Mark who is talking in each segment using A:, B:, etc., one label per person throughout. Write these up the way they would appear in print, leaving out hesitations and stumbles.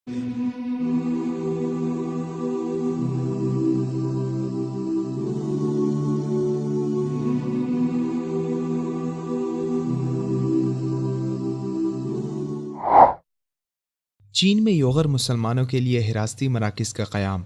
A: چین میں یوغر مسلمانوں کے لیے حراستی مراکز کا قیام۔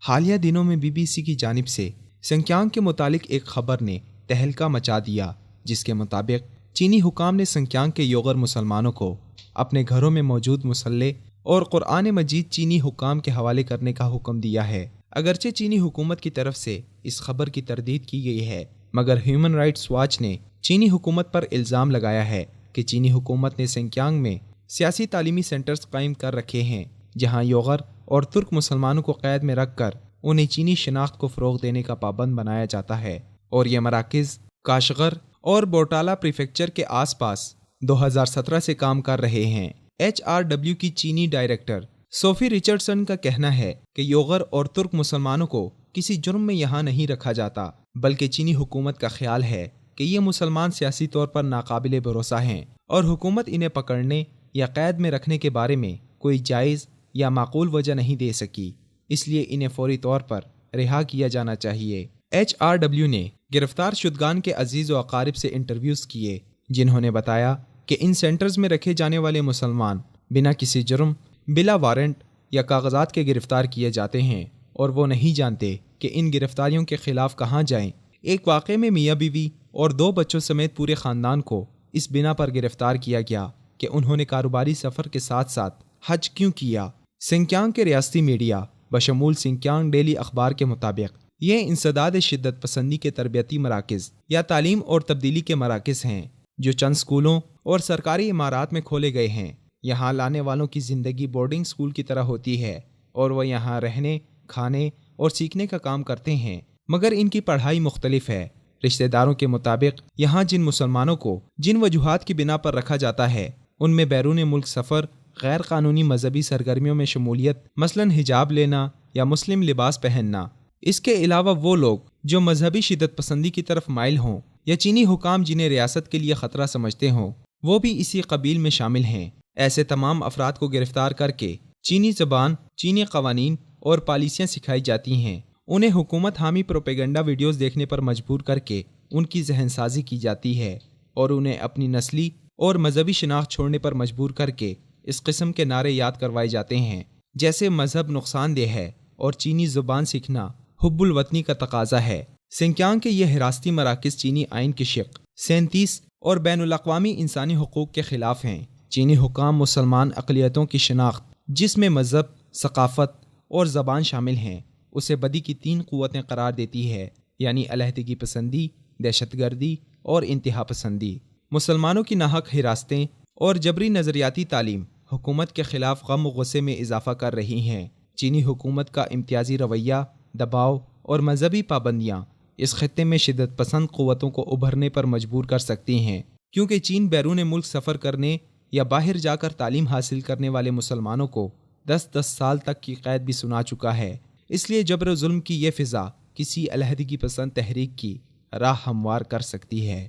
A: حالیہ دنوں میں بی بی سی کی جانب سے سنکیانگ کے متعلق ایک خبر نے تہلکہ مچا دیا، جس کے مطابق چینی حکام نے سنکیانگ کے یوغر مسلمانوں کو اپنے گھروں میں موجود مصلے اور قرآن مجید چینی حکام کے حوالے کرنے کا حکم دیا ہے۔ اگرچہ چینی حکومت کی طرف سے اس خبر کی تردید کی گئی ہے، مگر ہیومن رائٹس واچ نے چینی حکومت پر الزام لگایا ہے کہ چینی حکومت نے سنکیانگ میں سیاسی تعلیمی سینٹرز قائم کر رکھے ہیں، جہاں یوغر اور ترک مسلمانوں کو قید میں رکھ کر انہیں چینی شناخت کو فروغ دینے کا پابند بنایا جاتا ہے، اور یہ مراکز کاشغر اور بوٹالہ پریفیکچر کے آس پاس 2017 سے کام کر رہے ہیں۔ HRW کی چینی ڈائریکٹر سوفی ریچرڈسن کا کہنا ہے کہ یوغر اور ترک مسلمانوں کو کسی جرم میں یہاں نہیں رکھا جاتا، بلکہ چینی حکومت کا خیال ہے کہ یہ مسلمان سیاسی طور پر ناقابل بھروسہ ہیں اور حکومت انہیں پکڑنے یا قید میں رکھنے کے بارے میں کوئی جائز یا معقول وجہ نہیں دے سکی، اس لیے انہیں فوری طور پر رہا کیا جانا چاہیے۔ HRW نے گرفتار شدگان کے عزیز و اقارب سے انٹرویوز کیے، جنہوں نے بتایا کہ ان سینٹرز میں رکھے جانے والے مسلمان بنا کسی جرم، بلا وارنٹ یا کاغذات کے گرفتار کیے جاتے ہیں، اور وہ نہیں جانتے کہ ان گرفتاریوں کے خلاف کہاں جائیں۔ ایک واقعے میں میاں بیوی اور 2 بچوں سمیت پورے خاندان کو اس بنا پر گرفتار کیا گیا کہ انہوں نے کاروباری سفر کے ساتھ ساتھ حج کیوں کیا۔ سنکیانگ کے ریاستی میڈیا بشمول سنکیانگ ڈیلی اخبار کے مطابق یہ انسداد شدت پسندی کے تربیتی مراکز یا تعلیم اور تبدیلی کے مراکز ہیں، جو چند اسکولوں اور سرکاری عمارات میں کھولے گئے ہیں۔ یہاں لانے والوں کی زندگی بورڈنگ اسکول کی طرح ہوتی ہے، اور وہ یہاں رہنے، کھانے اور سیکھنے کا کام کرتے ہیں، مگر ان کی پڑھائی مختلف ہے۔ رشتہ داروں کے مطابق یہاں جن مسلمانوں کو جن وجوہات کی بنا پر رکھا جاتا ہے، ان میں بیرون ملک سفر، غیر قانونی مذہبی سرگرمیوں میں شمولیت، مثلاً حجاب لینا یا مسلم لباس پہننا۔ اس کے علاوہ وہ لوگ جو مذہبی شدت پسندی کی طرف مائل ہوں یا چینی حکام جنہیں ریاست کے لیے خطرہ سمجھتے ہوں، وہ بھی اسی قبیل میں شامل ہیں۔ ایسے تمام افراد کو گرفتار کر کے چینی زبان، چینی قوانین اور پالیسیاں سکھائی جاتی ہیں۔ انہیں حکومت حامی پروپیگنڈا ویڈیوز دیکھنے پر مجبور کر کے ان کی ذہن سازی کی جاتی ہے، اور انہیں اپنی نسلی اور مذہبی شناخت چھوڑنے پر مجبور کر کے اس قسم کے نعرے یاد کروائے جاتے ہیں، جیسے مذہب نقصان دہ ہے اور چینی زبان سیکھنا حب الوطنی کا تقاضا ہے۔ سنکیانگ کے یہ حراستی مراکز چینی آئین کی شق 37 اور بین الاقوامی انسانی حقوق کے خلاف ہیں۔ چینی حکام مسلمان اقلیتوں کی شناخت، جس میں مذہب، ثقافت اور زبان شامل ہیں، اسے بدی کی 3 قوتیں قرار دیتی ہے، یعنی علیحدگی پسندی، دہشت گردی اور انتہا پسندی۔ مسلمانوں کی ناحق حراستیں اور جبری نظریاتی تعلیم حکومت کے خلاف غم و غصے میں اضافہ کر رہی ہیں۔ چینی حکومت کا امتیازی رویہ، دباؤ اور مذہبی پابندیاں اس خطے میں شدت پسند قوتوں کو ابھرنے پر مجبور کر سکتی ہیں، کیونکہ چین بیرون ملک سفر کرنے یا باہر جا کر تعلیم حاصل کرنے والے مسلمانوں کو 10 سال تک کی قید بھی سنا چکا ہے۔ اس لیے جبر و ظلم کی یہ فضا کسی علیحدگی پسند تحریک کی راہ ہموار کر سکتی ہے۔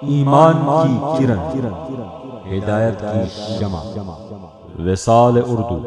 B: ایمان کی کرن، ہدایت کی شمع، وصال اردو۔